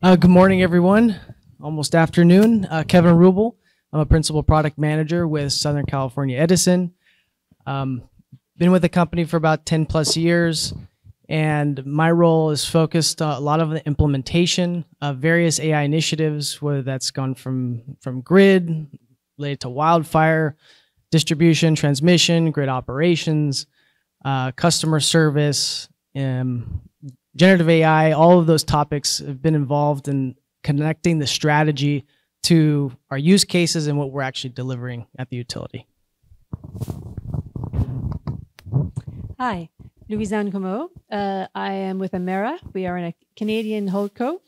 Good morning, everyone. Almost afternoon. Kevin Ruble. I'm a principal product manager with Southern California Edison. Been with the company for about 10 plus years, and my role is focused on a lot of the implementation of various AI initiatives, whether that's gone from grid, related to wildfire, distribution, transmission, grid operations, customer service, generative AI. All of those topics have been involved in connecting the strategy to our use cases and what we're actually delivering at the utility. Hi, Louise-Anne Comeau. I am with Emera. We are in a Canadian holdco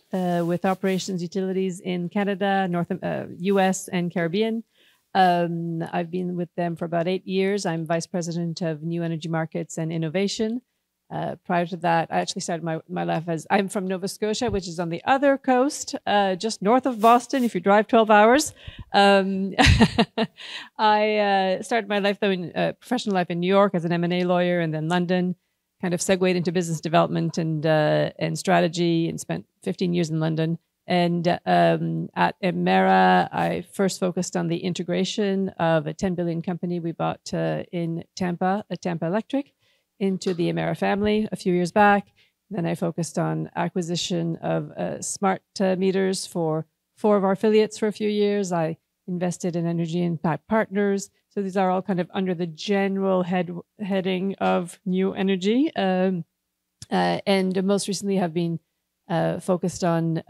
with operations utilities in Canada, US, and Caribbean. I've been with them for about 8 years. I'm Vice President of New Energy Markets and Innovation. Prior to that, I actually started my life as, I'm from Nova Scotia, which is on the other coast, just north of Boston, if you drive 12 hours. I started my life, though, in professional life in New York as an M&A lawyer, and then London, kind of segued into business development and strategy, and spent 15 years in London. And at Emera, I first focused on the integration of a 10 billion company we bought in Tampa, Tampa Electric, into the Emera family a few years back. Then I focused on acquisition of smart meters for 4 of our affiliates for a few years. I invested in Energy Impact Partners. So these are all kind of under the general heading of new energy. And most recently have been focused on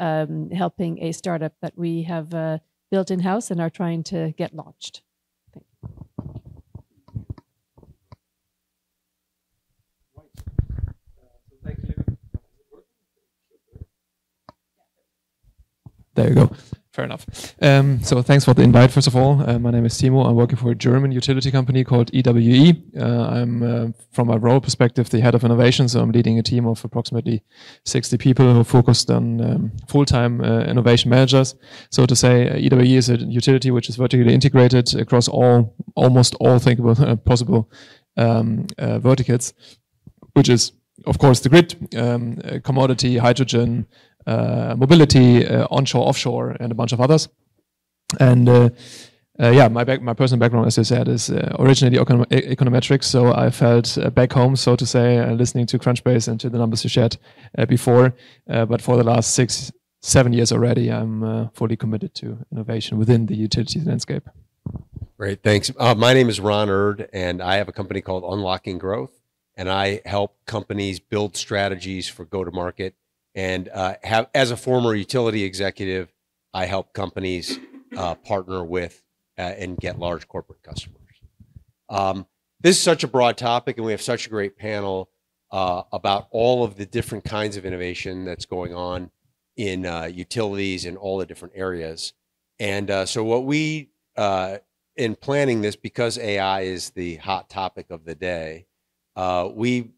helping a startup that we have built in-house and are trying to get launched. Thank you. There you go. Fair enough. So thanks for the invite, first of all. My name is Timo. I'm working for a German utility company called EWE. I'm, from a role perspective, the head of innovation. So I'm leading a team of approximately 60 people who are focused on full-time innovation managers. So to say, EWE is a utility which is vertically integrated across almost all thinkable possible verticals, which is, of course, the grid, commodity, hydrogen, mobility, onshore, offshore, and a bunch of others. And yeah, my personal background, as you said, is originally econometrics. So I felt back home, so to say, listening to Crunchbase and to the numbers you shared before. But for the last 6-7 years already, I'm fully committed to innovation within the utility landscape. Great, thanks. My name is Ron Erd, and I have a company called Unlocking Growth, and I help companies build strategies for go-to-market. And as a former utility executive, I help companies partner with and get large corporate customers. This is such a broad topic, and we have such a great panel about all of the different kinds of innovation that's going on in utilities in all the different areas. And so what we, in planning this, because AI is the hot topic of the day, we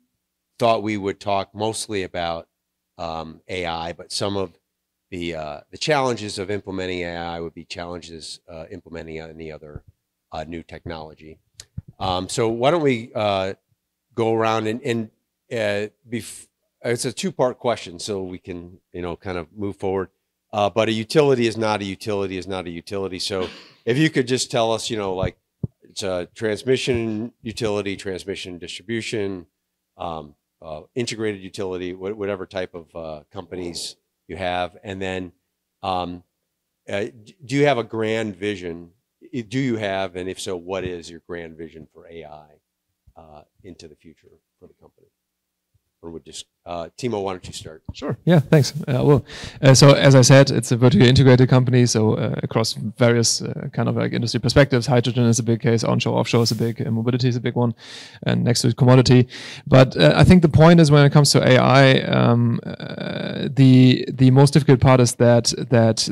thought we would talk mostly about AI, but some of the challenges of implementing AI would be challenges implementing any other new technology. So why don't we go around and it's a two-part question, so we can kind of move forward. But a utility is not a utility is not a utility. So if you could just tell us, like it's a transmission utility, transmission distribution. Integrated utility, whatever type of companies you have. And then do you have a grand vision? Do you have, and if so, what is your grand vision for AI into the future for the company? Or would just, Timo, why don't you start? Sure. Yeah, thanks. So as I said, it's a vertically integrated company. So across various kind of like industry perspectives, hydrogen is a big case, onshore, offshore is a big, mobility is a big one, and next to it, commodity. But I think the point is when it comes to AI, the most difficult part is that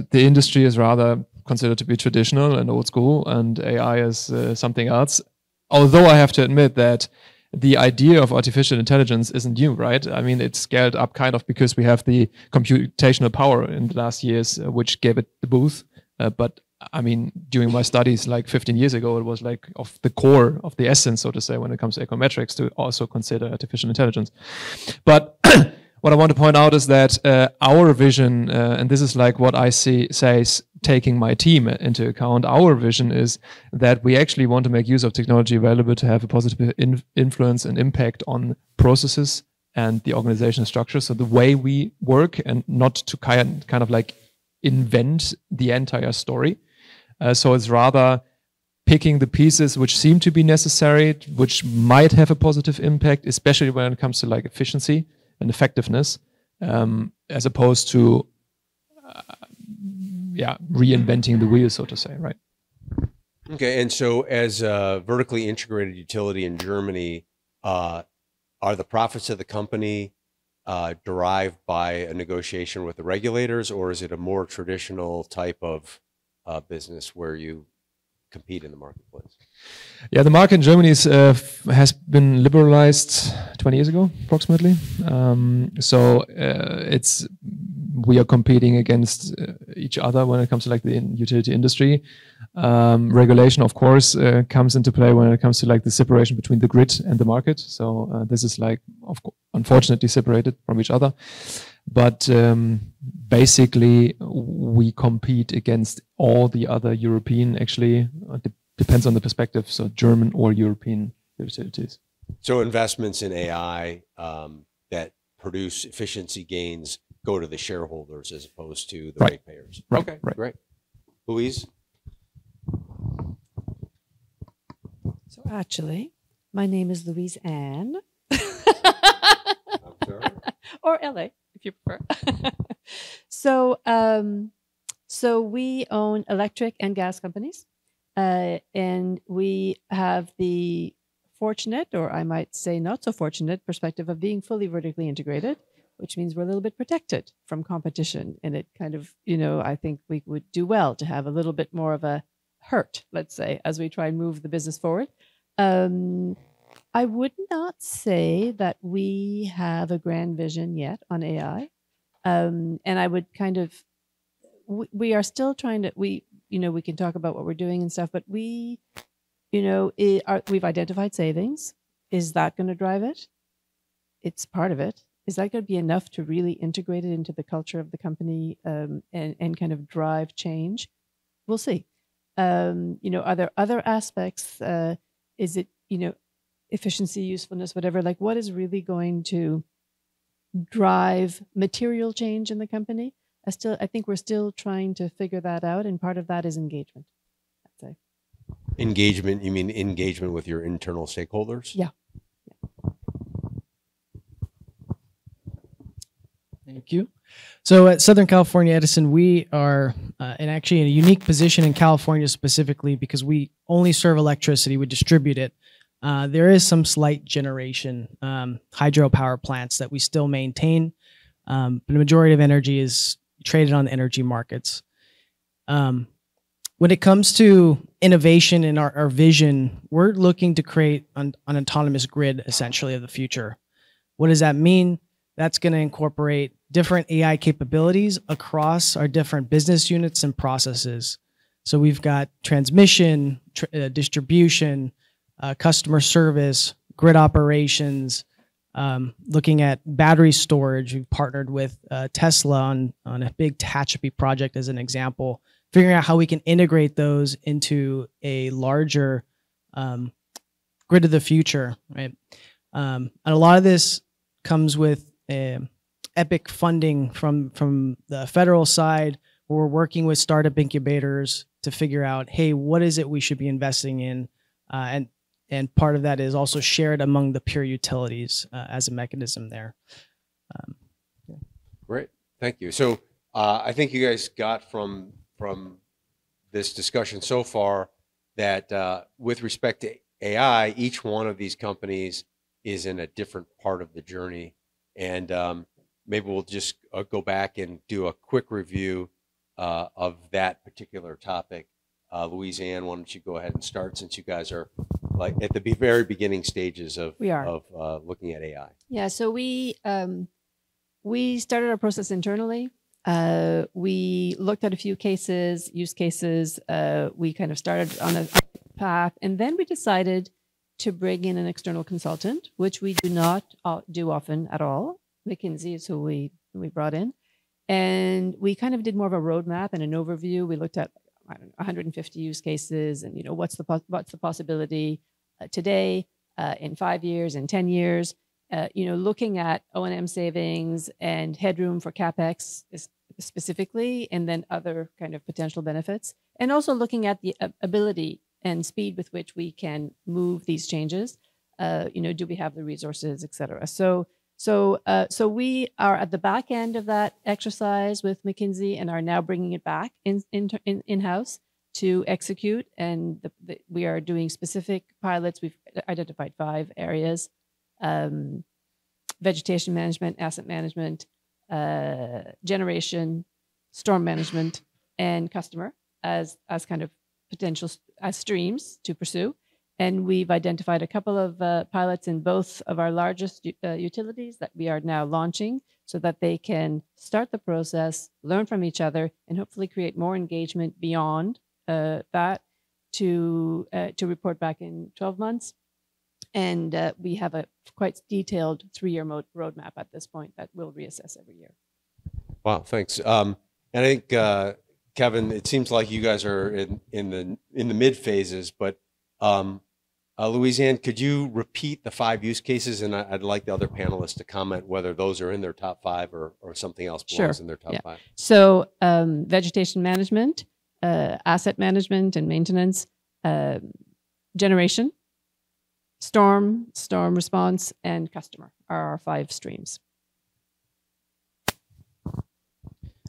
the industry is rather considered to be traditional and old school, and AI is something else. Although I have to admit that the idea of artificial intelligence isn't new, right? I mean, it's scaled up kind of because we have the computational power in the last years, which gave it the boost. But I mean, during my studies like 15 years ago, it was like of the core of the essence, so to say, when it comes to econometrics, to also consider artificial intelligence. But what I want to point out is that our vision, and this is like what I say taking my team into account, our vision is that we actually want to make use of technology available to have a positive influence and impact on processes and the organizational structure. So the way we work, and not to kind of like invent the entire story. So it's rather picking the pieces which seem to be necessary, which might have a positive impact, especially when it comes to like efficiency and effectiveness, as opposed to reinventing the wheel, so to say, right? Okay, and so as a vertically integrated utility in Germany, are the profits of the company derived by a negotiation with the regulators, or is it a more traditional type of business where you compete in the marketplace? Yeah, the market in Germany has been liberalized 20 years ago, approximately. We are competing against each other when it comes to like the utility industry. Regulation, of course, comes into play when it comes to like the separation between the grid and the market. So this is like, unfortunately, separated from each other. But basically, we compete against all the other European, actually, depends on the perspective, so German or European utilities. So investments in AI that produce efficiency gains go to the shareholders as opposed to the ratepayers. Right. Okay, right. Great. Louise? So actually, my name is Louise-Anne. I'm sorry. Or LA, if you prefer. So we own electric and gas companies, and we have the fortunate, or I might say not so fortunate, perspective of being fully vertically integrated, which means we're a little bit protected from competition. And it kind of, I think we would do well to have a little bit more of a hurt, let's say, as we try and move the business forward. I would not say that we have a grand vision yet on AI. And I would kind of, we are still trying to, we can talk about what we're doing and stuff, but we've identified savings. Is that going to drive it? It's part of it. Is that going to be enough to really integrate it into the culture of the company and kind of drive change? We'll see. Are there other aspects? Is it, efficiency, usefulness, whatever? Like, what is really going to drive material change in the company? I think we're still trying to figure that out, and part of that is engagement, I'd say. Engagement, you mean engagement with your internal stakeholders? Yeah. Thank you. So at Southern California Edison, we are actually in a unique position in California specifically because we only serve electricity, we distribute it. There is some slight generation hydropower plants that we still maintain, but the majority of energy is traded on the energy markets. When it comes to innovation in our vision, we're looking to create an autonomous grid, essentially, of the future. What does that mean? That's going to incorporate different AI capabilities across our different business units and processes. So we've got transmission, distribution, customer service, grid operations, looking at battery storage. We've partnered with Tesla on a big Tehachapi project as an example, figuring out how we can integrate those into a larger grid of the future, right? And a lot of this comes with EPIC funding from the federal side, where we're working with startup incubators to figure out, hey, what is it we should be investing in? And part of that is also shared among the peer utilities as a mechanism there. Yeah. Great, thank you. So I think you guys got from this discussion so far that with respect to AI, each one of these companies is in a different part of the journey. And maybe we'll just go back and do a quick review of that particular topic. Louise-Anne, why don't you go ahead and start, since you guys are like at the very beginning stages of looking at AI. Yeah, so we started our process internally. We looked at a few use cases. We kind of started on a path, and then we decided to bring in an external consultant, which we do not do often at all. McKinsey is who we brought in. And we kind of did more of a roadmap and an overview. We looked at, I don't know, 150 use cases and, what's the possibility today, in 5 years, in 10 years, looking at O&M savings and headroom for CapEx specifically, and then other kind of potential benefits. And also looking at the ability and speed with which we can move these changes. Do we have the resources, et cetera. So we are at the back end of that exercise with McKinsey and are now bringing it back in-house to execute. And we are doing specific pilots. We've identified 5 areas: vegetation management, asset management, generation, storm management, and customer as kind of potential as streams to pursue. And we've identified a couple of pilots in both of our largest utilities that we are now launching so that they can start the process, learn from each other, and hopefully create more engagement beyond that to report back in 12 months. And we have a quite detailed 3-year roadmap at this point that we'll reassess every year. Wow, thanks. And I think, Kevin, it seems like you guys are in the mid phases, but Louise-Anne, could you repeat the 5 use cases? And I'd like the other panelists to comment whether those are in their top 5 or something else belongs in their top 5. So vegetation management, asset management and maintenance, generation, storm response, and customer are our 5 streams.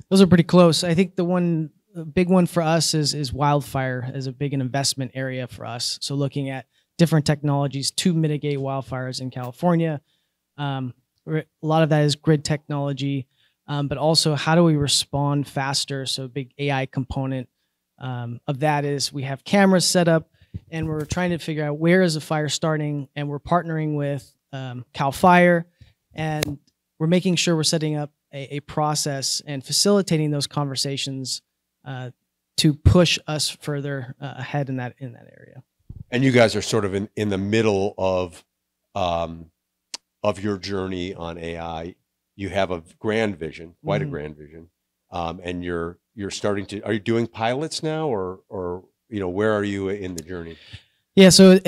Those are pretty close. I think the big one for us is wildfire as a big investment area for us. So looking at different technologies to mitigate wildfires in California. A lot of that is grid technology, but also how do we respond faster? So a big AI component of that is we have cameras set up and we're trying to figure out where is the fire starting, and we're partnering with Cal Fire, and we're making sure we're setting up a process and facilitating those conversations to push us further ahead in that area. And you guys are sort of in the middle of your journey on AI. You have a grand vision, quite a grand vision, and you're starting to. Are you doing pilots now, or where are you in the journey? Yeah. So,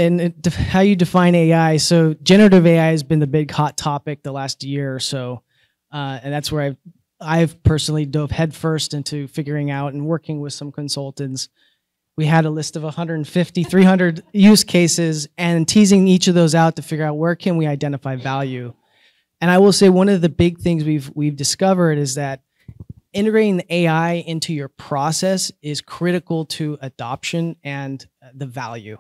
how you define AI? So, generative AI has been the big hot topic the last year or so. And that's where I've personally dove headfirst into figuring out and working with some consultants. We had a list of 150, 300 use cases and teasing each of those out to figure out where can we identify value. And I will say one of the big things we've discovered is that integrating the AI into your process is critical to adoption and the value.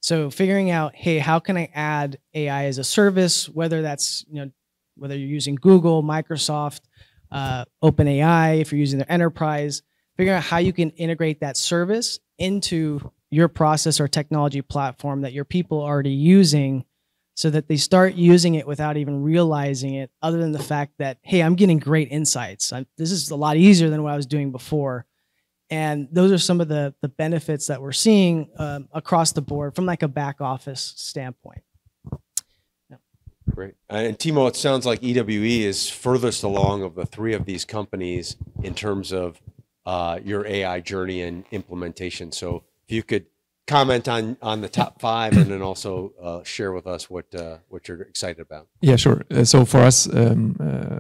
So figuring out, hey, how can I add AI as a service, whether that's, whether you're using Google, Microsoft, OpenAI, if you're using their enterprise, figuring out how you can integrate that service into your process or technology platform that your people are already using so that they start using it without even realizing it, other than the fact that, hey, I'm getting great insights. This is a lot easier than what I was doing before. And those are some of the benefits that we're seeing across the board from like a back office standpoint. Great. And Timo, it sounds like EWE is furthest along of the 3 of these companies in terms of your AI journey and implementation. So if you could comment on the top 5 and then also share with us what you're excited about. Yeah, sure. So for us,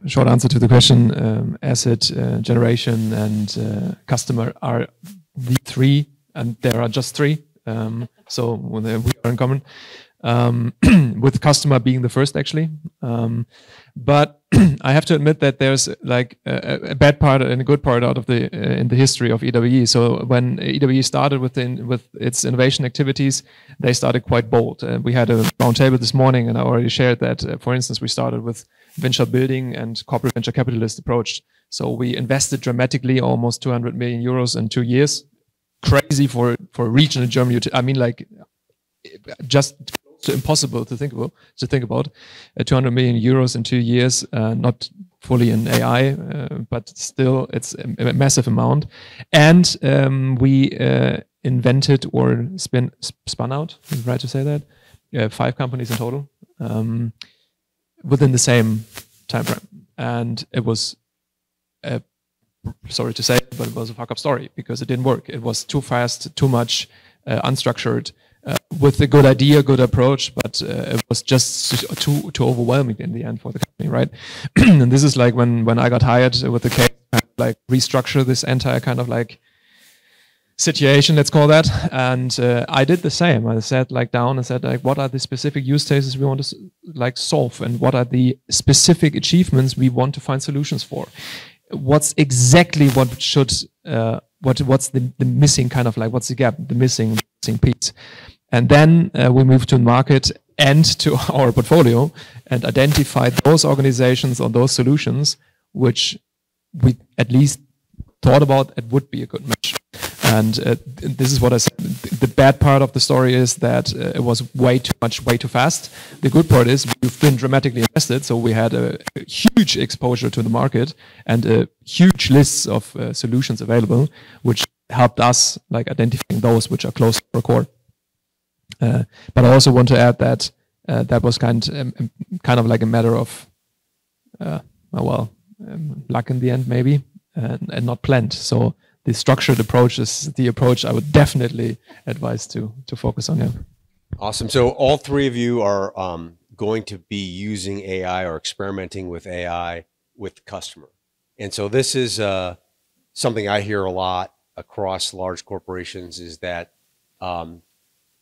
short answer to the question, asset, generation, and customer are the 3, and there are just 3. So we are in common. With customer being the first, actually. But I have to admit that there's like a bad part and a good part out of in the history of EWE. So when EWE started with its innovation activities, they started quite bold. We had a roundtable this morning, and I already shared that. For instance, we started with venture building and corporate venture capitalist approach. So we invested dramatically, almost 200 million euros in 2 years. Crazy for regional Germany. I mean, like just impossible to think about 200 million euros in 2 years, not fully in AI, but still it's a massive amount. And we invented or spun out, is it right to say that? 5 companies in total within the same time frame. and it was, sorry to say, but it was a fuck-up story because it didn't work. It was too fast, too much, unstructured, with a good idea, good approach, but it was just too overwhelming in the end for the company, right? And this is like when I got hired with the case, like restructure this entire kind of like situation, let's call that. And I did the same. I sat like down and said like, what are the specific use cases we want to like solve, and what are the specific achievements we want to find solutions for? What's exactly what should what's the missing kind of like, what's the gap, the missing piece? And then we moved to market and to our portfolio and identified those organizations or those solutions which we at least thought about it would be a good match. And this is what I said. The bad part of the story is that it was way too much, way too fast. The good part is we've been dramatically invested, so we had a huge exposure to the market and huge lists of solutions available, which helped us like identifying those which are close to our core. But I also want to add that that was kind of like a matter of, luck in the end, maybe, and not planned. So the structured approach is the approach I would definitely advise to focus on. Yeah. Awesome. So all three of you are going to be using AI or experimenting with AI with the customer. And so this is something I hear a lot across large corporations, is that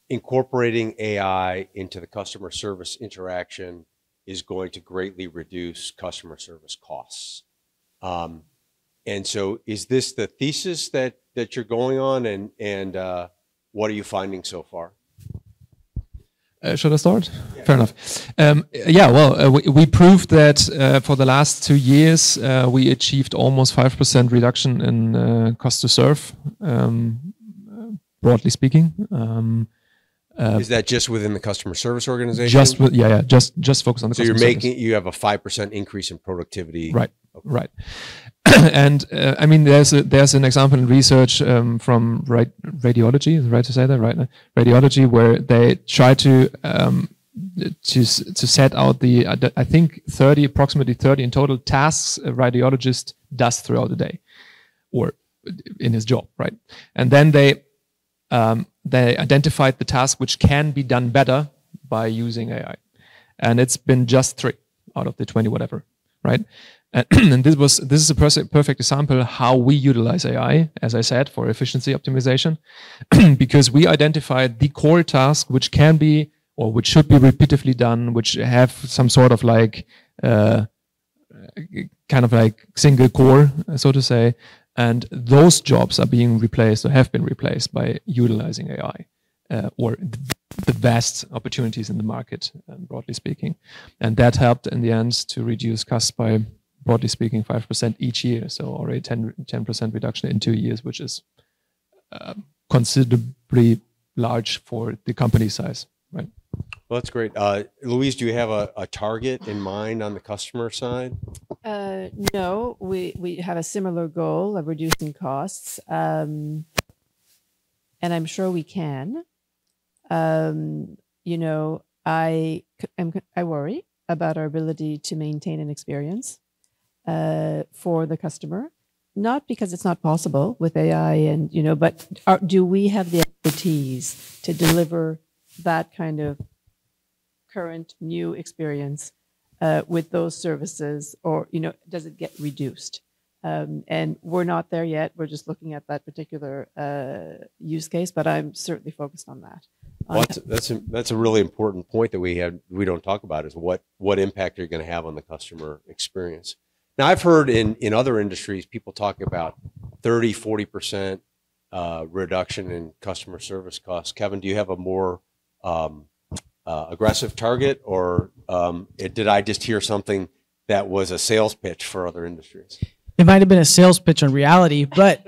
incorporating AI into the customer service interaction is going to greatly reduce customer service costs. And so is this the thesis that you're going on, and what are you finding so far? Should I start? Yeah. Fair enough. We proved that for the last 2 years, we achieved almost 5% reduction in cost to serve, broadly speaking. Is that just within the customer service organization? Just focus on the customer service. So you have a 5% increase in productivity. Right, okay. Right. And I mean, there's an example in research from radiology, is it right to say that, right? Radiology, where they try to set out the I think approximately 30 in total tasks a radiologist does throughout the day, or in his job, right? And then they identified the task which can be done better by using AI, and it's been just 3 out of the 20 whatever, right? And this is a perfect example how we utilize AI, as I said, for efficiency optimization, because we identified the core task which can be or which should be repeatedly done, which have some sort of like kind of like single core, so to say, and those jobs are being replaced or have been replaced by utilizing AI or the vast opportunities in the market, broadly speaking, and that helped in the end to reduce costs by, broadly speaking, 5% each year. So already 10% reduction in 2 years, which is considerably large for the company size, right? Well, that's great. Louise, do you have a target in mind on the customer side? No, we have a similar goal of reducing costs, and I'm sure we can. You know, I worry about our ability to maintain an experience for the customer, not because it's not possible with AI, and but do we have the expertise to deliver that kind of current new experience with those services, or does it get reduced? And we're not there yet. We're just looking at that particular use case, but I'm certainly focused on that. Well, that's a really important point that we don't talk about, is what impact are you going to have on the customer experience. Now, I've heard in other industries, people talk about 30-40% reduction in customer service costs. Kevin, do you have a more aggressive target, or did I just hear something that was a sales pitch for other industries? It might have been a sales pitch on reality, but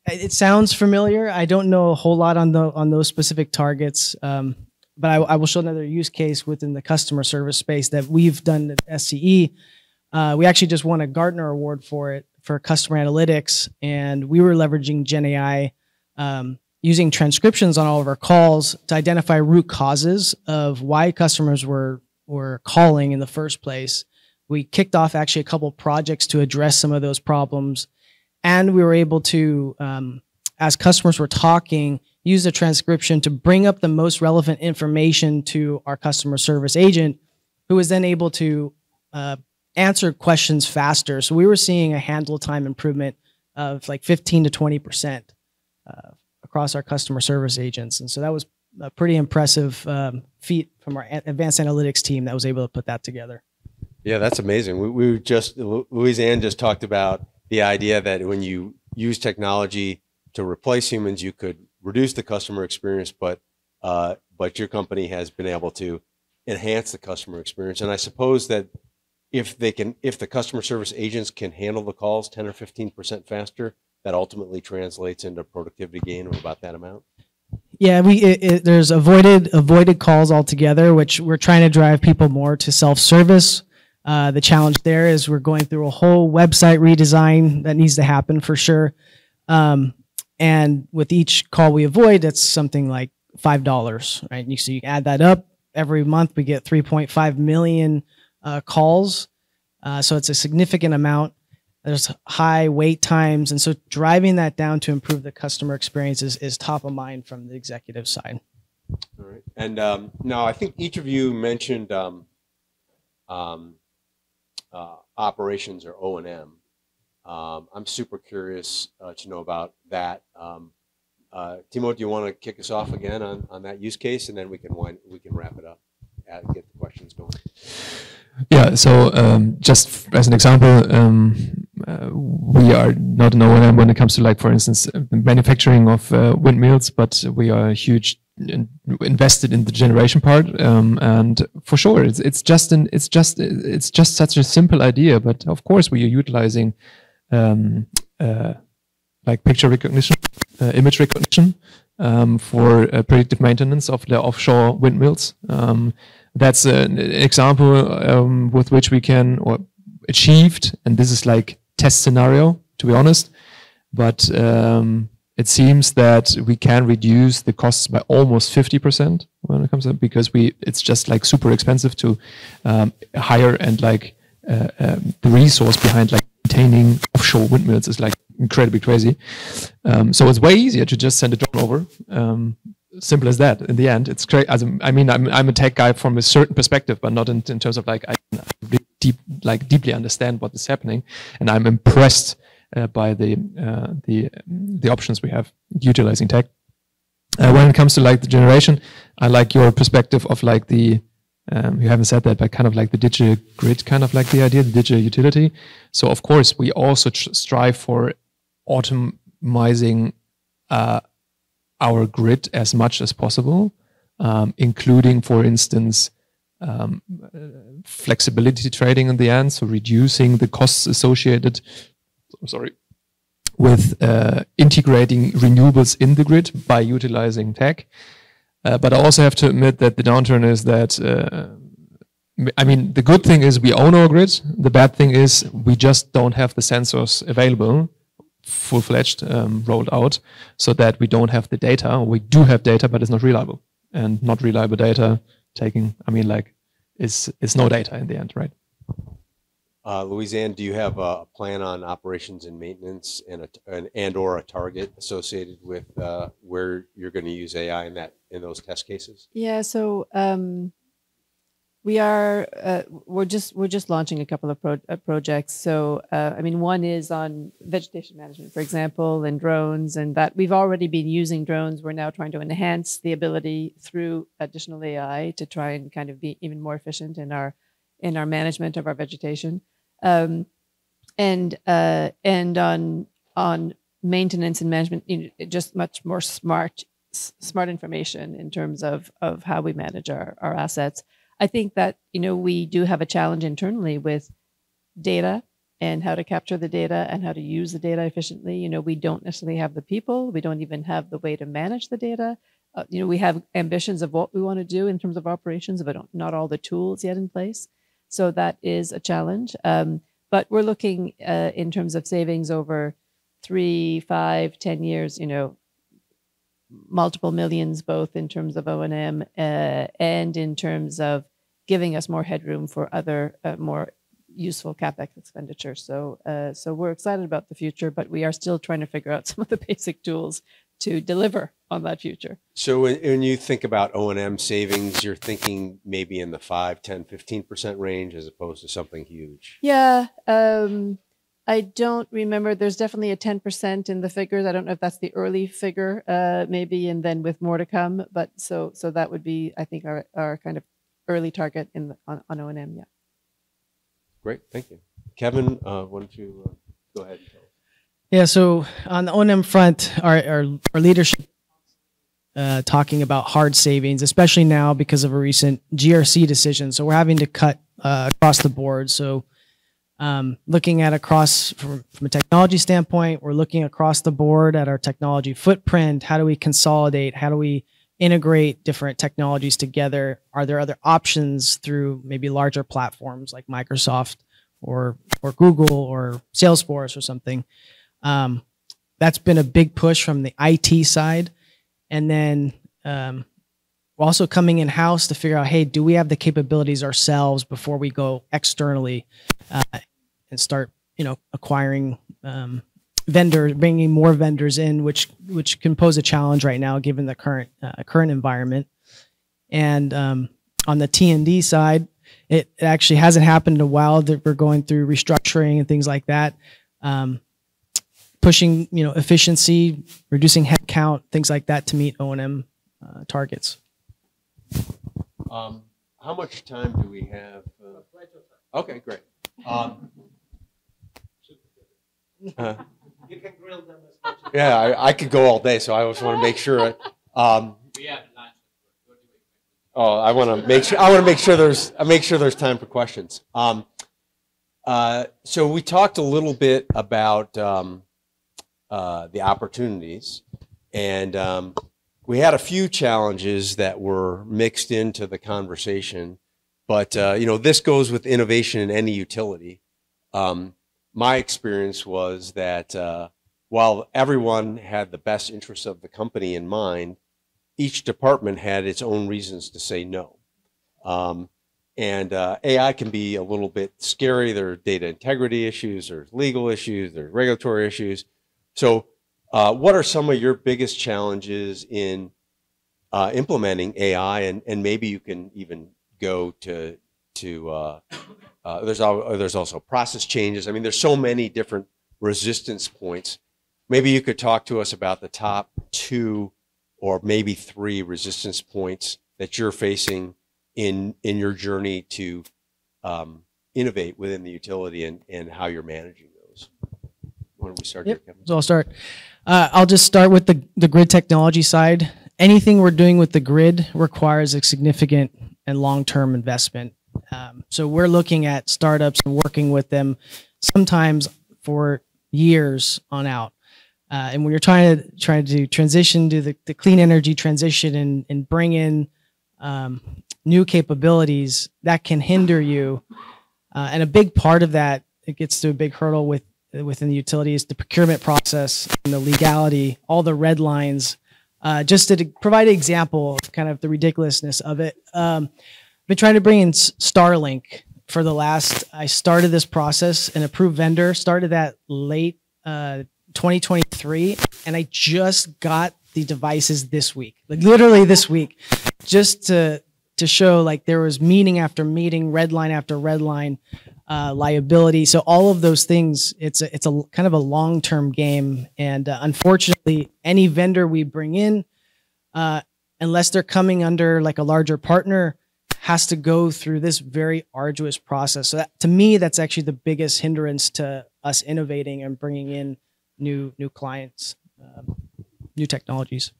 it sounds familiar. I don't know a whole lot on those specific targets, but I will show another use case within the customer service space that we've done at SCE. We actually just won a Gartner Award for it, for customer analytics, and we were leveraging Gen AI, using transcriptions on all of our calls to identify root causes of why customers were calling in the first place. we kicked off actually a couple projects to address some of those problems. And we were able to, as customers were talking, use the transcription to bring up the most relevant information to our customer service agent, who was then able to answer questions faster. So we were seeing a handle time improvement of like 15 to 20% across our customer service agents. And so that was a pretty impressive feat from our advanced analytics team that was able to put that together. Yeah, that's amazing. We just, Louise-Anne just talked about the idea that when you use technology to replace humans, you could reduce the customer experience, but your company has been able to enhance the customer experience. And I suppose that if the customer service agents can handle the calls 10 or 15% faster, that ultimately translates into productivity gain of about that amount. Yeah, there's avoided calls altogether, which we're trying to drive people more to self-service. The challenge there is we're going through a whole website redesign that needs to happen for sure. And with each call we avoid, it's something like $5, right? So you add that up. Every month we get 3.5 million calls. So it's a significant amount. There's high wait times. And so driving that down to improve the customer experience is top of mind from the executive side. All right. And now I think each of you mentioned operations or O&M. I'm super curious to know about that. Timo, do you want to kick us off again on that use case, and then we can wrap it up and get the questions going. Yeah, so just as an example, we are not an O&M when it comes to, like, for instance, manufacturing of windmills, but we are huge invested in the generation part, and for sure, it's just such a simple idea. But of course, we are utilizing like picture recognition, image recognition for predictive maintenance of the offshore windmills. That's an example with which we can, or achieved, and this is like test scenario, to be honest, but it seems that we can reduce the costs by almost 50% when it comes to, because it's just like super expensive to hire, and like the resource behind like maintaining offshore windmills is like incredibly crazy. So it's way easier to just send a drone over. Simple as that. In the end, it's great. I mean, I'm a tech guy from a certain perspective, but not in terms of like I deeply understand what is happening, and I'm impressed by the options we have utilizing tech. When it comes to like the generation, I like your perspective of like the you haven't said that, but kind of like the digital grid, kind of like the idea, the digital utility. So of course, we also strive for automizing our grid as much as possible, including, for instance, flexibility trading in the end, so reducing the costs associated, with integrating renewables in the grid by utilizing tech. But I also have to admit that the downturn is that, I mean, the good thing is we own our grid. The bad thing is we just don't have the sensors available, full-fledged, rolled out, so that we don't have the data. We do have data, but it's not reliable. And not reliable data is no data in the end, right? Louise-Anne, do you have a plan on operations and maintenance and or a target associated with where you're going to use AI in those test cases? Yeah, so we're just launching a couple of projects. So I mean, one is on vegetation management, for example, and drones, and that we've already been using drones. We're now trying to enhance the ability through additional AI to try and kind of be even more efficient in our management of our vegetation, and on maintenance and management, just much more smart information in terms of how we manage our assets. I think that we do have a challenge internally with data and how to capture the data and how to use the data efficiently. We don't necessarily have the people. We don't even have the way to manage the data. We have ambitions of what we want to do in terms of operations, but not all the tools yet in place. So that is a challenge. But we're looking in terms of savings over 3, 5, 10 years, multiple millions, both in terms of O&M and in terms of giving us more headroom for other more useful capex expenditure. So we're excited about the future, but we are still trying to figure out some of the basic tools to deliver on that future. So when you think about O&M savings, you're thinking maybe in the 5, 10, 15% range as opposed to something huge. Yeah. I don't remember. There's definitely a 10% in the figures. I don't know if that's the early figure, maybe, and then with more to come. But so that would be, I think, our kind of early target on O&M. Yeah. Great, thank you, Kevin. Why don't you go ahead and tell us? Yeah. So on the O&M front, our leadership talking about hard savings, especially now because of a recent GRC decision. So we're having to cut across the board. So looking at across from a technology standpoint, we're looking across the board at our technology footprint. How do we consolidate? How do we integrate different technologies together? Are there other options through maybe larger platforms like Microsoft or Google or Salesforce or something? That's been a big push from the IT side. And then we're also coming in-house to figure out, hey, do we have the capabilities ourselves before we go externally and start, acquiring vendors, bringing more vendors in, which can pose a challenge right now given the current environment. And on the T&D side, it actually hasn't happened in a while. That we're going through restructuring and things like that, pushing efficiency, reducing headcount, things like that to meet O&M targets. How much time do we have? Okay, great. You can grill them as much as Yeah, I could go all day, so I just want to make sure. we have lunch. Oh, I want to make sure. I want to make sure there's time for questions. So we talked a little bit about the opportunities, and we had a few challenges that were mixed into the conversation. But this goes with innovation in any utility. My experience was that while everyone had the best interests of the company in mind, each department had its own reasons to say no. And AI can be a little bit scary. There are data integrity issues, there's legal issues, there's regulatory issues. So what are some of your biggest challenges in implementing AI? And maybe you can even go to there's also process changes. I mean, there's so many different resistance points. Maybe you could talk to us about the top 2 or maybe 3 resistance points that you're facing in your journey to innovate within the utility and how you're managing those. Why don't we start here, Kevin? So I'll start. I'll just start with the grid technology side. Anything we're doing with the grid requires a significant and long-term investment. So we're looking at startups and working with them sometimes for years on out. And when you're trying to transition to the clean energy transition and bring in new capabilities, that can hinder you. And a big part of that, it gets to a big hurdle within the utility, is the procurement process and the legality, all the red lines. Just to provide an example of kind of the ridiculousness of it. Been trying to bring in Starlink for I started this process, an approved vendor, started that late 2023, and I just got the devices this week, like literally this week, just to show like there was meeting after meeting, red line after red line, liability. So all of those things, it's a kind of a long-term game. And unfortunately, any vendor we bring in, unless they're coming under like a larger partner, has to go through this very arduous process. So to me, that's actually the biggest hindrance to us innovating and bringing in new clients, new technologies.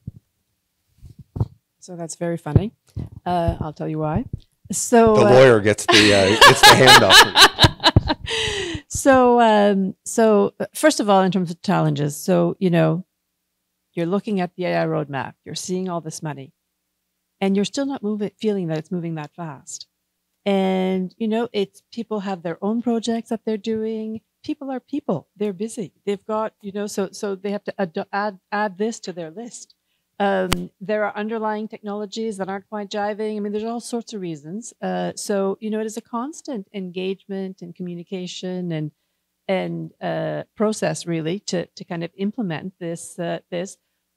So that's very funny. I'll tell you why. So the lawyer gets the handoff. So first of all, in terms of challenges, so you're looking at the AI roadmap, you're seeing all this money, and you're still not feeling that it's moving that fast. And it's people have their own projects that they're doing. People are people. They're busy. They've got so they have to add this to their list. There are underlying technologies that aren't quite jiving. I mean, there's all sorts of reasons. So, you know, it is a constant engagement and communication and process really to kind of implement this.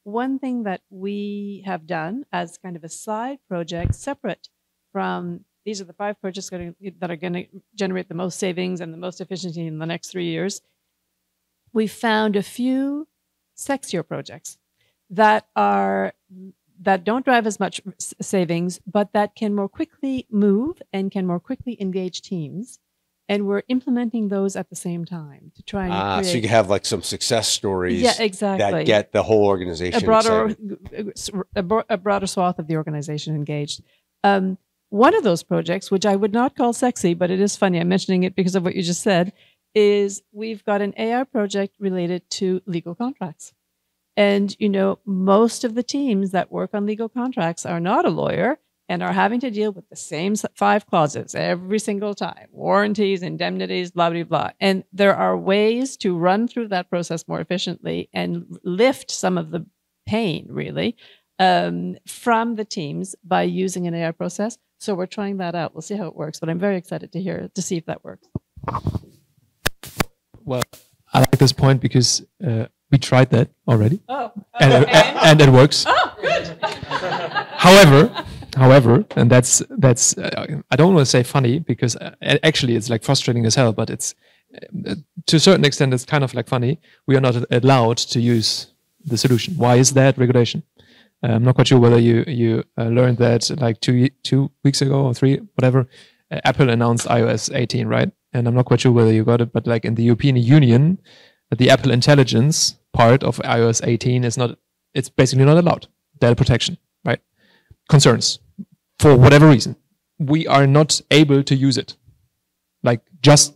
One thing that we have done as kind of a side project, separate from these are the 5 projects that are going to generate the most savings and the most efficiency in the next 3 years. We found a few sexier projects that don't drive as much savings, but that can more quickly move and can more quickly engage teams. And we're implementing those at the same time to try and create. So you can have like some success stories, yeah, exactly, that get the whole organization a broader swath of the organization engaged. One of those projects, which I would not call sexy, but it is funny, I'm mentioning it because of what you just said, is we've got an AI project related to legal contracts. And, you know, most of the teams that work on legal contracts are not a lawyer and are having to deal with the same 5 clauses every single time, warranties, indemnities, blah, blah, blah. And there are ways to run through that process more efficiently and lift some of the pain, really, from the teams by using an AI process. So we're trying that out. We'll see how it works, but I'm very excited to see if that works. Well, I like this point because we tried that already. Oh, and it works. Oh, good. However, and that's I don't want to say funny because actually it's like frustrating as hell, but it's to a certain extent it's kind of like funny. We are not allowed to use the solution. Why is that? Regulation. I'm not quite sure whether you learned that like 2 weeks ago or 3, whatever. Apple announced iOS 18, right? And I'm not quite sure whether you got it, but like in the European Union, the Apple Intelligence part of iOS 18 it's basically not allowed. Data protection, right? Concerns. For whatever reason, we are not able to use it. Like just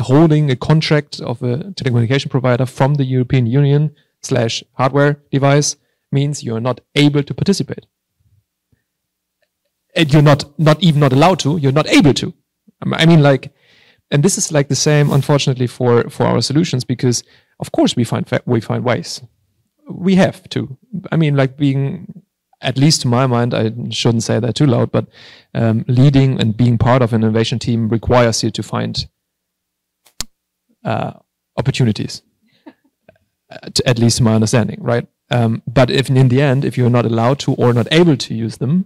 holding a contract of a telecommunication provider from the European Union / hardware device means you're not able to participate. And you're not even not allowed to, you're not able to. I mean, like, and this is like the same, unfortunately, for our solutions, because of course we find ways. We have to. I mean, like being, at least to my mind, I shouldn't say that too loud, but leading and being part of an innovation team requires you to find opportunities, at least to my understanding, right? But if in the end, if you're not allowed to or not able to use them,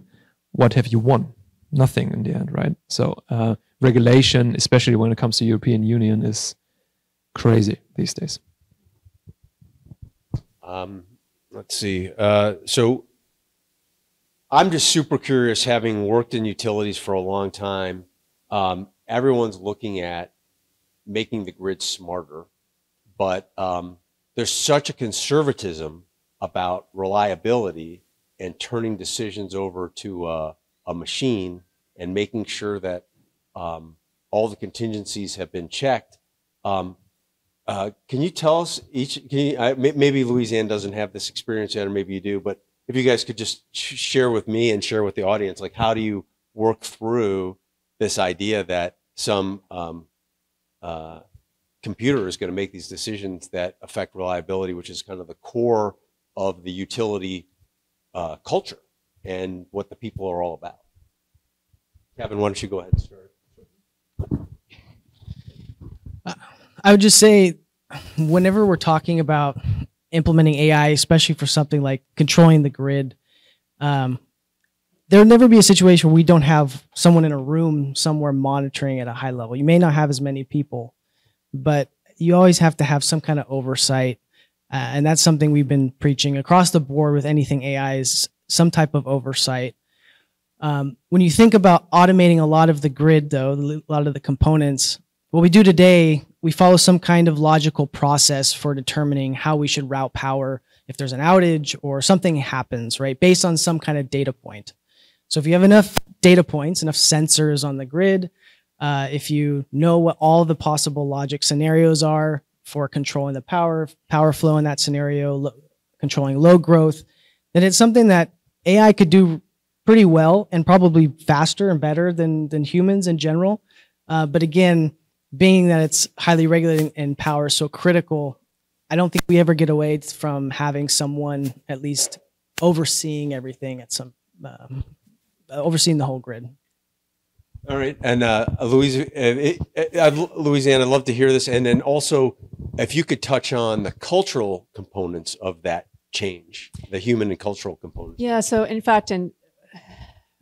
what have you won? Nothing in the end, right? So regulation, especially when it comes to European Union, is crazy these days. Let's see. So I'm just super curious, having worked in utilities for a long time. Everyone's looking at making the grid smarter, but there's such a conservatism about reliability and turning decisions over to a machine and making sure that all the contingencies have been checked. Can you tell us maybe Louise-Anne doesn't have this experience yet, or maybe you do, but if you guys could just share with me and share with the audience, like, how do you work through this idea that some computer is going to make these decisions that affect reliability, which is kind of the core of the utility culture and what the people are all about? Kevin, why don't you go ahead and start? I would just say, whenever we're talking about implementing AI, especially for something like controlling the grid, there'll never be a situation where we don't have someone in a room somewhere monitoring at a high level. You may not have as many people, but you always have to have some kind of oversight. And that's something we've been preaching across the board with anything AI, is some type of oversight. When you think about automating a lot of the grid, though, a lot of the components, what we do today, we follow some kind of logical process for determining how we should route power if there's an outage or something happens, right? Based on some kind of data point. So if you have enough data points, enough sensors on the grid, if you know what all the possible logic scenarios are for controlling the power flow in that scenario, controlling load growth, then it's something that AI could do pretty well and probably faster and better than humans in general. But again, being that it's highly regulated and power is so critical, I don't think we ever get away from having someone at least overseeing everything at some, overseeing the whole grid. All right, and Louise-Anne, I'd love to hear this, and then also if you could touch on the cultural components of that change, the human and cultural components. Yeah. So in fact, and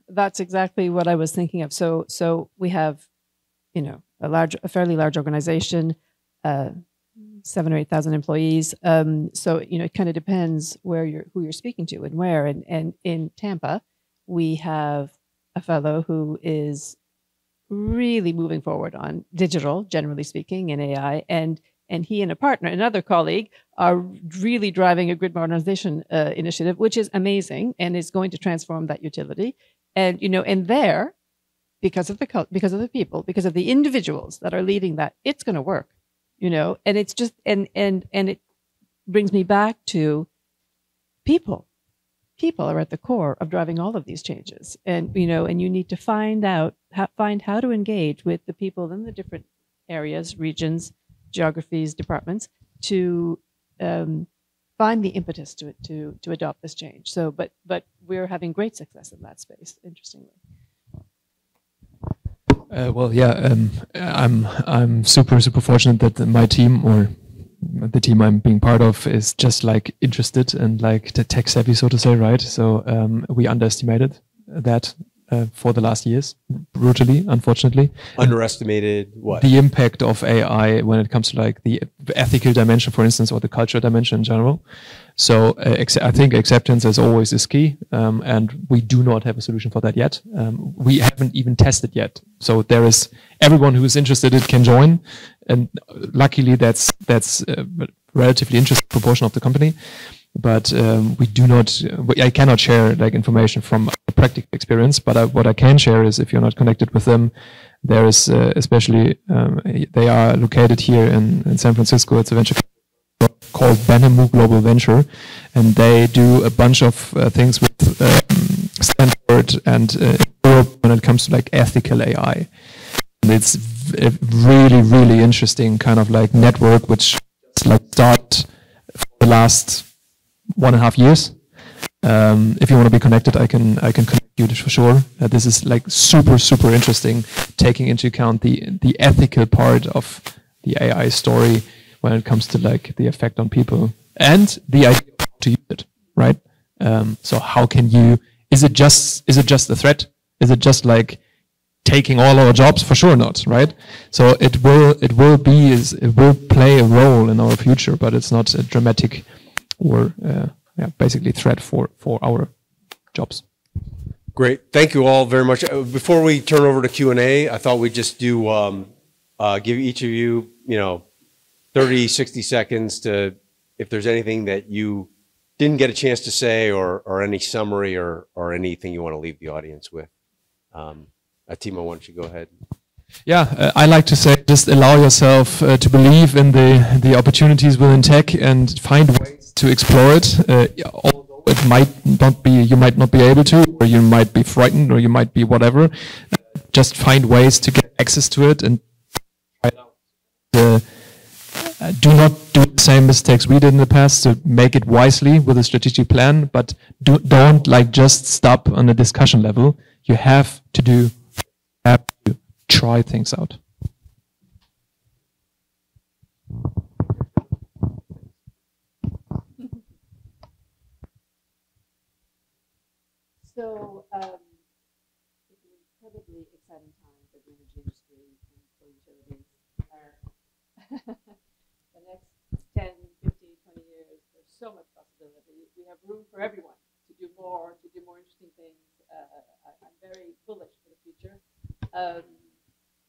that's exactly what I was thinking of. So we have, a fairly large organization, 7,000 or 8,000 employees. So it kind of depends who you're speaking to and where. And in Tampa, we have a fellow who is really moving forward on digital, generally speaking, and AI, and he and a partner, another colleague, are really driving a grid modernization initiative, which is amazing and is going to transform that utility. And and there, because of the people, because of the individuals that are leading that, it's going to work. And it's just and it brings me back to people. People are at the core of driving all of these changes, and and you need to find how to engage with the people in the different areas, regions, geographies, departments to find the impetus to adopt this change. So, but we're having great success in that space. Interestingly. Well, yeah, I'm super fortunate that my team, or the team I'm being part of, is just like interested and like the tech savvy, so to say, right? So we underestimated that for the last years, brutally, unfortunately. Underestimated what? The impact of AI when it comes to like the ethical dimension, for instance, or the cultural dimension in general. So I think acceptance as always is key, and we do not have a solution for that yet. We haven't even tested yet. So there is everyone who is interested can join, and luckily that's a relatively interesting proportion of the company. But we do not. I cannot share like information from a practical experience. But what I can share is, if you're not connected with them, there is especially they are located here in San Francisco. It's a venture called Benhamu Global Venture, and they do a bunch of things with Stanford and Europe when it comes to like ethical AI. And it's a really interesting kind of like network which like started for the last 1.5 years. If you want to be connected, I can connect you for sure. This is like super interesting, taking into account the ethical part of the AI story when it comes to like the effect on people and the idea of how to use it, right? So how can you? Is it just a threat? Is it just like taking all our jobs? For sure not, right? So it will play a role in our future, but it's not a dramatic or basically threat for our jobs. Great, thank you all very much. Before we turn over to Q&A, I thought we'd just do give each of you 30, 60 seconds to, if there's anything that you didn't get a chance to say, or any summary or anything you want to leave the audience with. Timo, why don't you go ahead? Yeah, I like to say, just allow yourself to believe in the opportunities within tech and find ways to explore it. Although it might not be, you might not be able to, or you might be frightened, or you might be whatever. Just find ways to get access to it and try it out. Do not do the same mistakes we did in the past. To make it wisely with a strategic plan, but don't like just stop on a discussion level. You have to try things out. So it's an incredibly exciting time for the energy industry and for utilities. The next 10, 15, 20 years, there's so much possibility. We have room for everyone to do more interesting things. I'm very bullish for the future.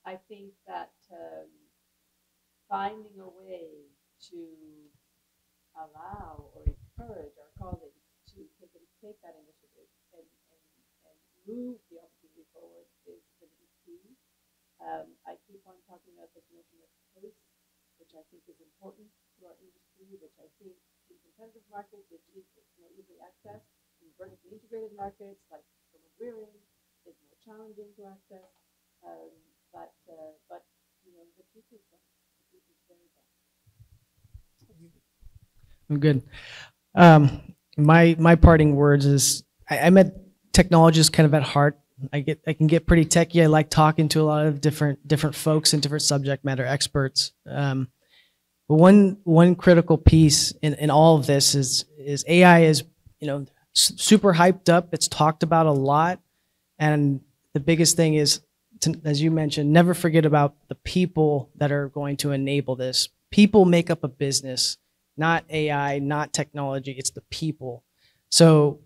I think that finding a way to allow or encourage our colleagues to take that initiative and move the opportunity forward is going to be key. I keep on talking about this notion of pace, which I think is important to our industry, which I think in competitive markets is more easily accessed. In vertically integrated markets, like the one we're in, is more challenging to access. But the future is bright. The future is very bright. I'm good. My parting words is I'm a technologist kind of at heart. I can get pretty techie. I like talking to a lot of different folks and different subject matter experts. But one critical piece in all of this is AI is, you know, super hyped up. It's talked about a lot, and the biggest thing is, as you mentioned, never forget about the people that are going to enable this. People make up a business, not AI, not technology. It's the people. So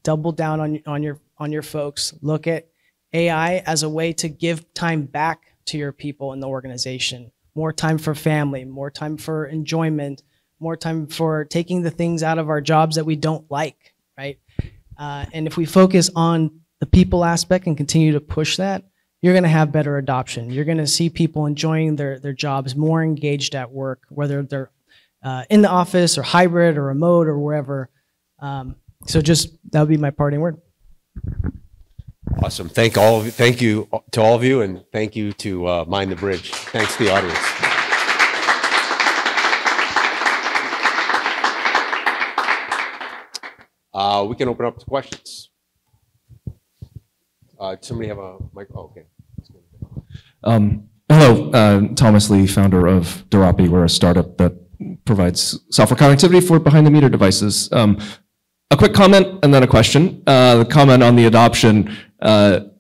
double down on your folks. Look at AI as a way to give time back to your people in the organization. More time for family, more time for enjoyment, more time for taking the things out of our jobs that we don't like, right? And if we focus on the people aspect and continue to push that, you're going to have better adoption. You're going to see people enjoying their jobs, more engaged at work, whether they're in the office or hybrid or remote or wherever. So just that would be my parting word. Awesome. Thank you to all of you, and thank you to Mind the Bridge. Thanks to the audience. We can open up to questions. Somebody have a mic? Oh, okay. Hello, Thomas Lee, founder of Durapi. We're a startup that provides software connectivity for behind-the-meter devices. A quick comment and then a question. The comment on the adoption, I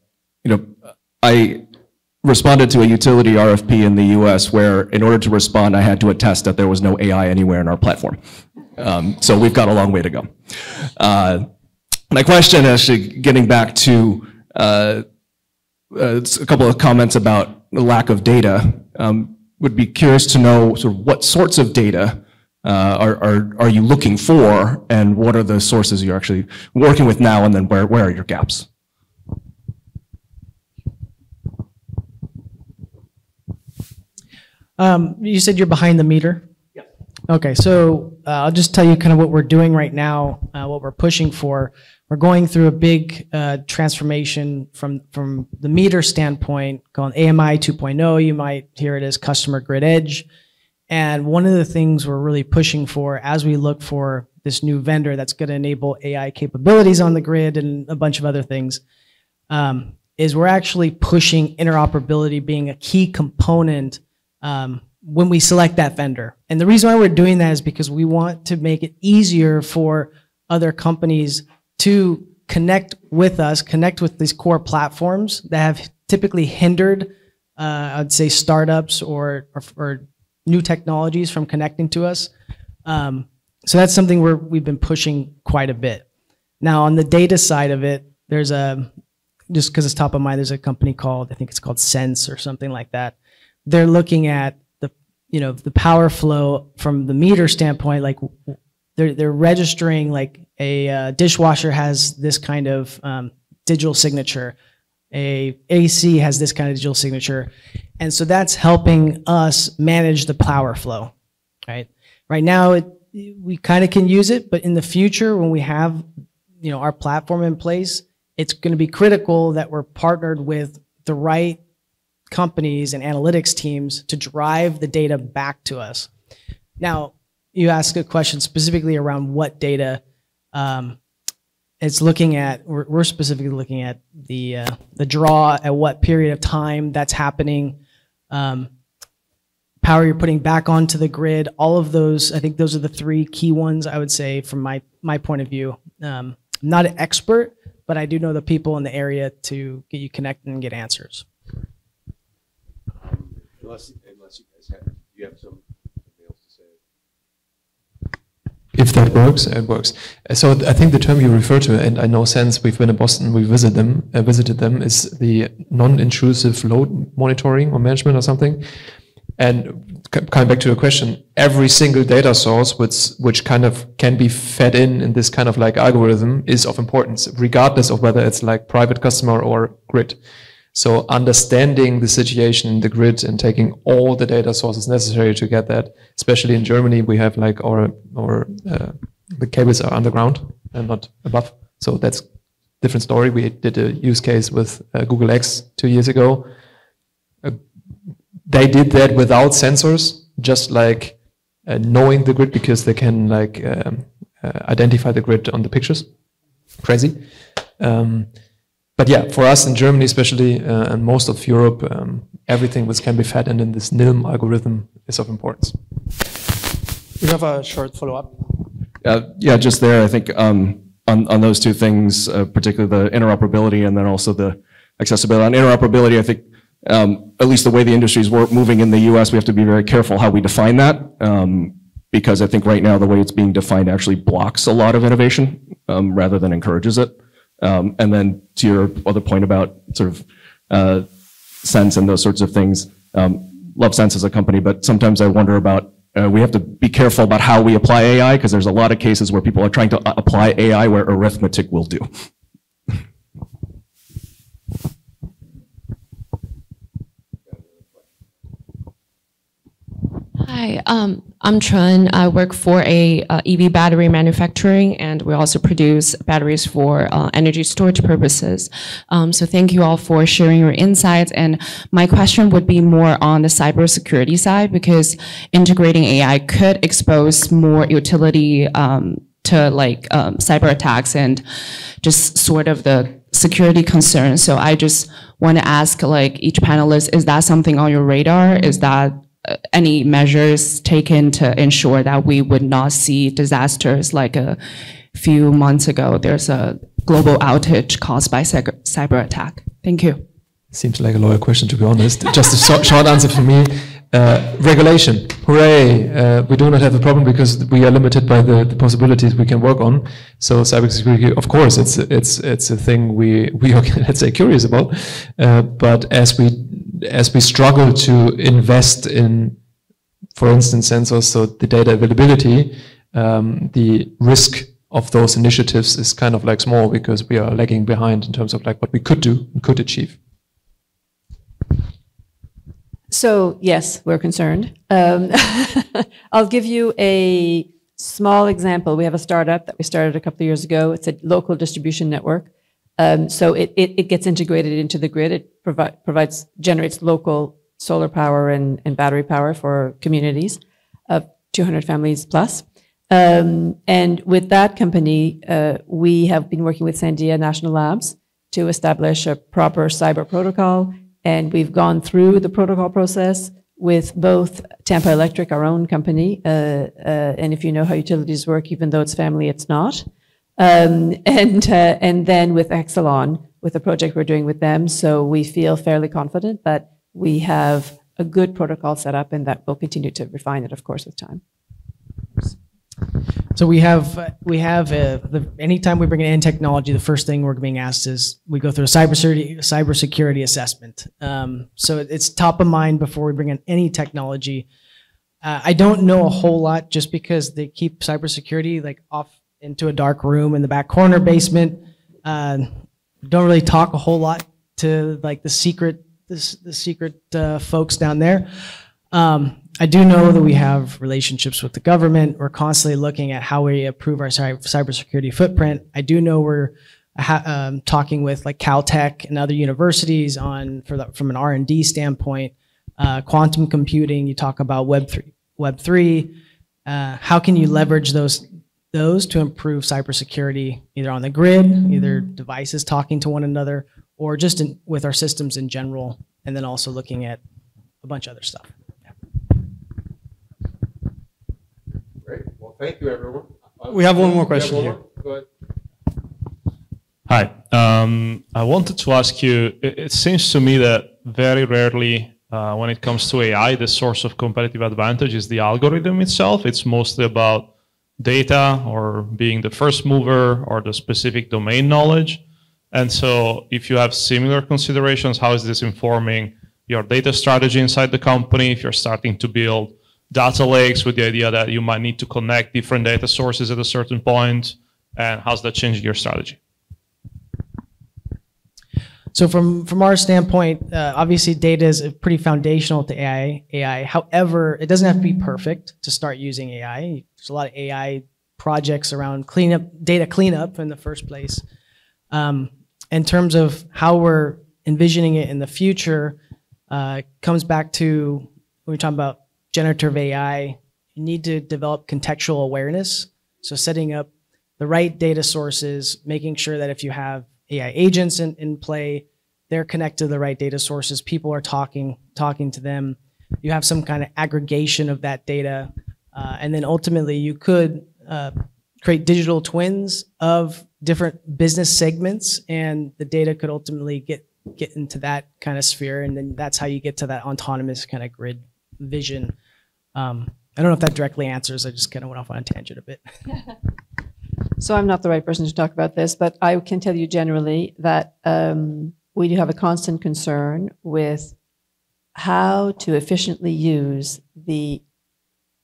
responded to a utility RFP in the US where in order to respond, I had to attest that there was no AI anywhere in our platform. So we've got a long way to go. My question, actually getting back to a couple of comments about the lack of data, would be curious to know sort of what sorts of data are you looking for, and what are the sources you're actually working with now, and then where are your gaps? You said you're behind the meter? Yeah. Okay, so I'll just tell you kind of what we're doing right now, what we're pushing for. We're going through a big transformation from the meter standpoint called AMI 2.0. You might hear it as Customer Grid Edge. And one of the things we're really pushing for as we look for this new vendor that's going to enable AI capabilities on the grid and a bunch of other things, is we're actually pushing interoperability being a key component when we select that vendor. And the reason why we're doing that is because we want to make it easier for other companies to connect with us, connect with these core platforms that have typically hindered, I'd say, startups or new technologies from connecting to us. So that's something we've been pushing quite a bit. Now, on the data side of it, there's just because it's top of mind, there's a company called, I think it's called Sense or something like that. They're looking at the power flow from the meter standpoint, like they're registering like a dishwasher has this kind of digital signature, a AC has this kind of digital signature, and so that's helping us manage the power flow. Right now we kind of can use it, but in the future when we have our platform in place, it's going to be critical that we're partnered with the right companies and analytics teams to drive the data back to us. Now, you asked a question specifically around what data. It's looking at, we're specifically looking at the draw, at what period of time that's happening, power you're putting back onto the grid, all of those. I think those are the three key ones I would say from my point of view. I'm not an expert, but I do know the people in the area to get you connected and get answers. Unless you guys have something else to say. If that works, it works. So I think the term you refer to, and I know Sense, we've been in Boston, we visited them, is the non-intrusive load monitoring or management or something. And coming back to your question, every single data source which kind of can be fed in this kind of like algorithm is of importance, regardless of whether it's like private customer or grid. So understanding the situation in the grid and taking all the data sources necessary to get that, especially in Germany, we have like the cables are underground and not above. So that's a different story. We did a use case with Google X 2 years ago. They did that without sensors, just like knowing the grid because they can like identify the grid on the pictures. Crazy. But yeah, for us in Germany especially, and most of Europe, everything which can be fed and in this NILM algorithm is of importance. We have a short follow-up. Yeah, just there, I think on those two things, particularly the interoperability and then also the accessibility. On interoperability, I think at least the way the industry is moving in the US, we have to be very careful how we define that, because I think right now the way it's being defined actually blocks a lot of innovation rather than encourages it. And then to your other point about sort of Sense and those sorts of things, love Sense as a company, but sometimes I wonder about we have to be careful about how we apply AI because there's a lot of cases where people are trying to apply AI where arithmetic will do. Hi, I'm Chun. I work for a EV battery manufacturing, and we also produce batteries for energy storage purposes. So thank you all for sharing your insights. And my question would be more on the cybersecurity side, because integrating AI could expose more utility to like cyber attacks and just sort of the security concerns. So I just want to ask like each panelist, is that something on your radar? Is that any measures taken to ensure that we would not see disasters like a few months ago? There's a global outage caused by cyber attack. Thank you. Seems like a lawyer question, to be honest. Just a short answer for me. Regulation. Hooray. We do not have a problem because we are limited by the possibilities we can work on. So cybersecurity, of course, it's a thing we are, let's say, curious about. But as we struggle to invest in, for instance, sensors, so the data availability, the risk of those initiatives is kind of like small because we are lagging behind in terms of like what we could do and could achieve. So yes, we're concerned. I'll give you a small example. We have a startup that we started a couple of years ago. It's a local distribution network. So it gets integrated into the grid. It generates local solar power and battery power for communities of 200 families plus. And with that company, we have been working with Sandia National Labs to establish a proper cyber protocol. And we've gone through the protocol process with both Tampa Electric, our own company. And if you know how utilities work, even though it's family, it's not. And then with Exelon, with the project we're doing with them. So we feel fairly confident that we have a good protocol set up and that we'll continue to refine it, of course, with time. So anytime we bring in technology, the first thing we're being asked is we go through a cybersecurity assessment. So it's top of mind before we bring in any technology. I don't know a whole lot just because they keep cybersecurity like off into a dark room in the back corner basement. Don't really talk a whole lot to like the secret folks down there. I do know that we have relationships with the government. We're constantly looking at how we improve our cybersecurity footprint. I do know we're talking with like Caltech and other universities from an R&D standpoint, quantum computing. You talk about Web3. How can you leverage those to improve cybersecurity, either on the grid, either devices talking to one another, or just with our systems in general, and then also looking at a bunch of other stuff. Great. Well, thank you, everyone. We have one more question here. Go ahead. Hi. I wanted to ask you, it seems to me that very rarely when it comes to AI, the source of competitive advantage is the algorithm itself. It's mostly about data or being the first mover or the specific domain knowledge. And so if you have similar considerations, how is this informing your data strategy inside the company? If you're starting to build data lakes with the idea that you might need to connect different data sources at a certain point, and how's that changing your strategy? So from our standpoint, obviously data is pretty foundational to AI. However, it doesn't have to be perfect to start using AI. There's a lot of AI projects around data cleanup in the first place. In terms of how we're envisioning it in the future, comes back to when we're talking about generative AI. you need to develop contextual awareness. So setting up the right data sources, making sure that if you have AI agents in play, they're connected to the right data sources. People are talking to them. You have some kind of aggregation of that data. And then ultimately you could create digital twins of different business segments, and the data could ultimately get into that kind of sphere. And then that's how you get to that autonomous kind of grid vision. I don't know if that directly answers. I just kind of went off on a tangent a bit. So I'm not the right person to talk about this, but I can tell you generally that we do have a constant concern with how to efficiently use the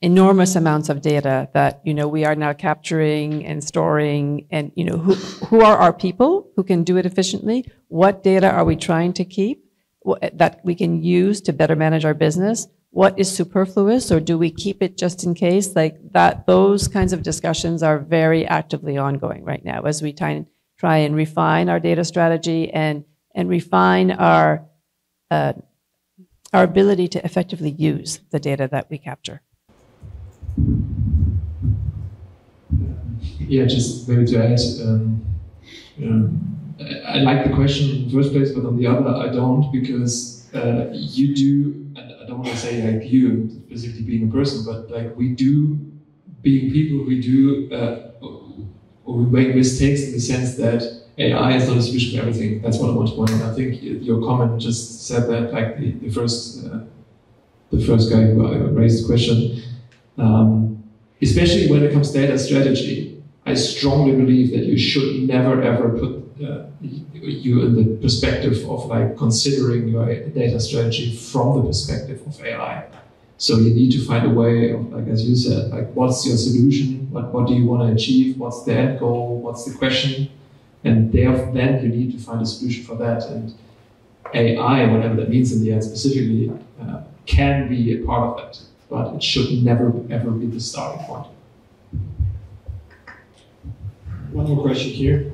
enormous amounts of data that we are now capturing and storing, and who are our people who can do it efficiently? What data are we trying to keep that we can use to better manage our business? What is superfluous, or do we keep it just in case? Like that, those kinds of discussions are very actively ongoing right now as we try and refine our data strategy and refine our ability to effectively use the data that we capture. Yeah, just maybe to add, I like the question in the first place, but on the other, I don't, because you do, and I don't want to say like you, specifically being a person, but like we do, being people, we do, or we make mistakes in the sense that AI is not a solution for everything. That's what I want to point out. I think your comment just said that, like the first guy who raised the question, especially when it comes to data strategy, I strongly believe that you should never ever put you in the perspective of like considering your data strategy from the perspective of AI. So you need to find a way of, like as you said, like what's your solution? What do you want to achieve? What's the end goal? What's the question? And then you need to find a solution for that. And AI, whatever that means in the end specifically, can be a part of that, but it should never ever be the starting point. One more question here.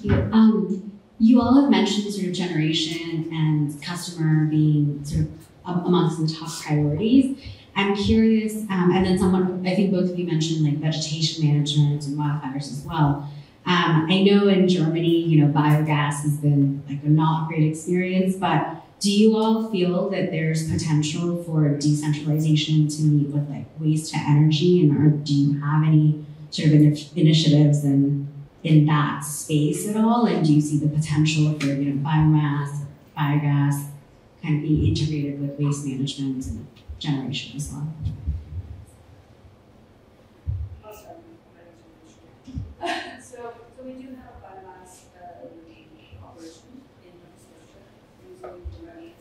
Thank you. You all have mentioned sort of generation and customer being sort of amongst the top priorities. I'm curious, and then someone, I think both of you mentioned like vegetation management and wildfires as well. I know in Germany, biogas has been like a not great experience, but do you all feel that there's potential for decentralization to meet with like waste to energy, and do you have any sort of initiatives in that space at all? And do you see the potential for biomass, biogas kind of being integrated with waste management and generation as well? So we do have a biomass operation in infrastructure. Usually we run it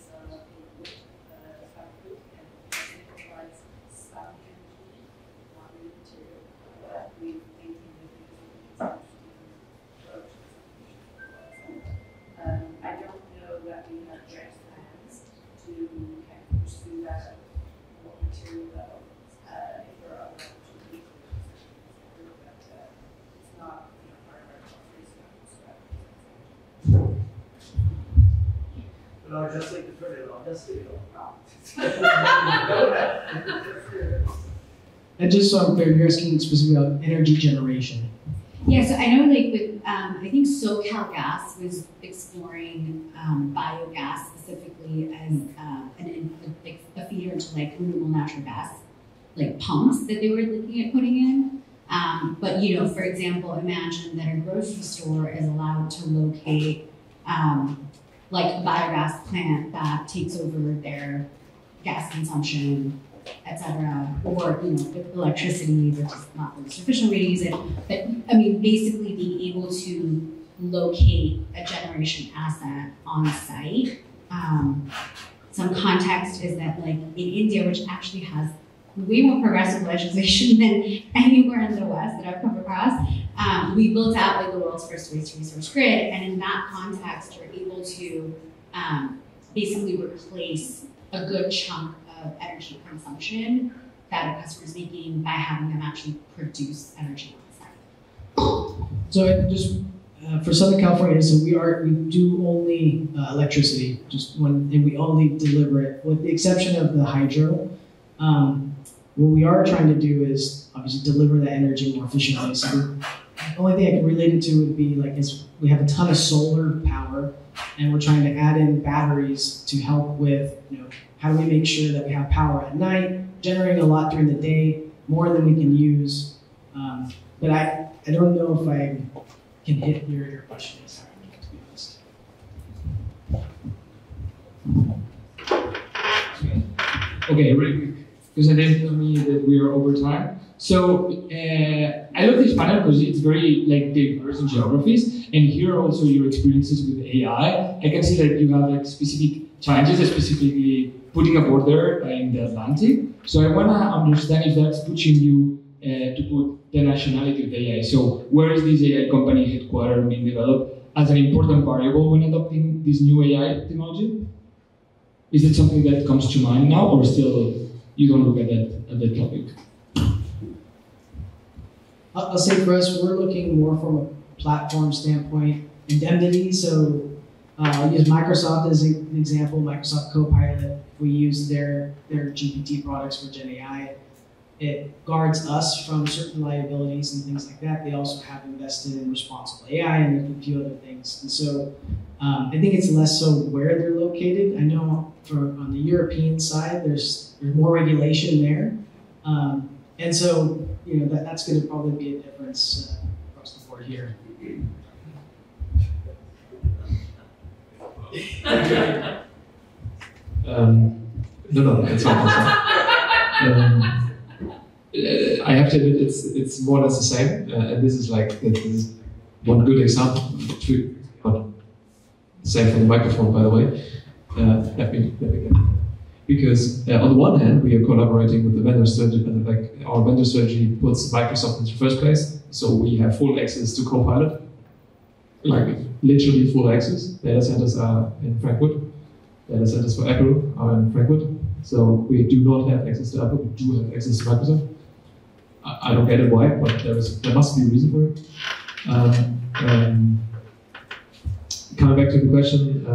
as a factory, and it provides some energy, not really material, but we think in I don't know that we have direct plans to kind of pursue that more material level. If there are other opportunities, but it's not part of our strategy. No, just like the turn on, that's it. And just so I'm clear, you're asking specifically about energy generation. Yeah, so I know like with, I think SoCal Gas was exploring biogas specifically as a feeder into like renewable natural gas, like pumps that they were looking at putting in. But for example, imagine that a grocery store is allowed to locate like a biogas plant that takes over their gas consumption, etc., or with electricity, they're just not really sufficient way to use it. But I mean, basically being able to locate a generation asset on site. Some context is that like in India, which actually has way more progressive legislation than anywhere in the West that I've come across, we built out like the world's first waste resource grid, and in that context, you're able to basically replace a good chunk of energy consumption that a customer is making by having them actually produce energy on site. So just for Southern California Edison, we do only electricity, and we only deliver it, with the exception of the hydro. What we are trying to do is obviously deliver that energy more efficiently. So the only thing I can relate it to would be like is we have a ton of solar power, and we're trying to add in batteries to help with, how do we make sure that we have power at night, generating a lot during the day, more than we can use. But I don't know if I can hit your question, to be honest. Okay, really quick, because I didn't tell me that we are over time. So I love this panel because it's very diverse in geographies, and here also your experiences with AI. I can see that you have specific challenges, specifically putting a border in the Atlantic. So I want to understand if that's pushing you to put the nationality of AI. So where is this AI company headquartered being developed as an important variable when adopting this new AI technology? Is it something that comes to mind now, or still you don't look at that topic? I'll say for us, we're looking more from a platform standpoint, indemnity. So I'll use Microsoft as an example. Microsoft Copilot, we use their GPT products for Gen AI. It guards us from certain liabilities and things like that. They also have invested in responsible AI and a few other things. And so I think it's less so where they're located. I know on the European side, there's more regulation there. And so, that's going to probably be a difference across the board here. No, that's fine. I have to admit, it's more or less the same, and this is this is one good example. But same for the microphone, by the way. Let me get. Because on the one hand, we are collaborating with the vendor strategy, and our vendor strategy puts Microsoft into first place, so we have full access to Copilot, literally full access. Data centers are in Frankfurt. Data centers for Apple are in Frankfurt. So we do not have access to Apple, we do have access to Microsoft. I don't get it why, but there must be a reason for it. Coming back to the question,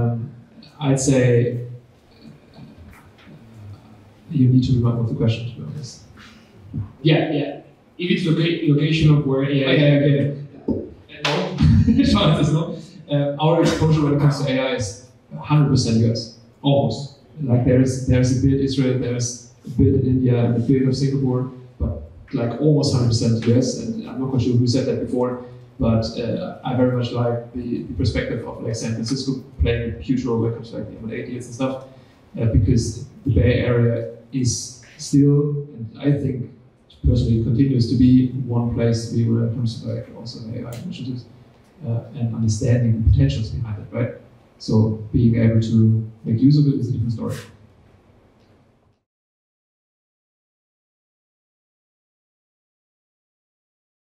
I'd say you need to remind me of the question, to be honest. Yeah. If it's location of where AI... Okay. No. Our exposure when it comes to AI is 100% US, almost. There's a bit Israel, there's a bit in India, and a bit of Singapore, but almost 100% US. And I'm not quite sure who said that before, but I very much like the perspective of San Francisco playing a huge role when it comes to the M&A deals and stuff, because the Bay Area is still, and I think personally continues to be one place to be when it comes to also AI initiatives and understanding the potentials behind it, right? So being able to make use of it is a different story.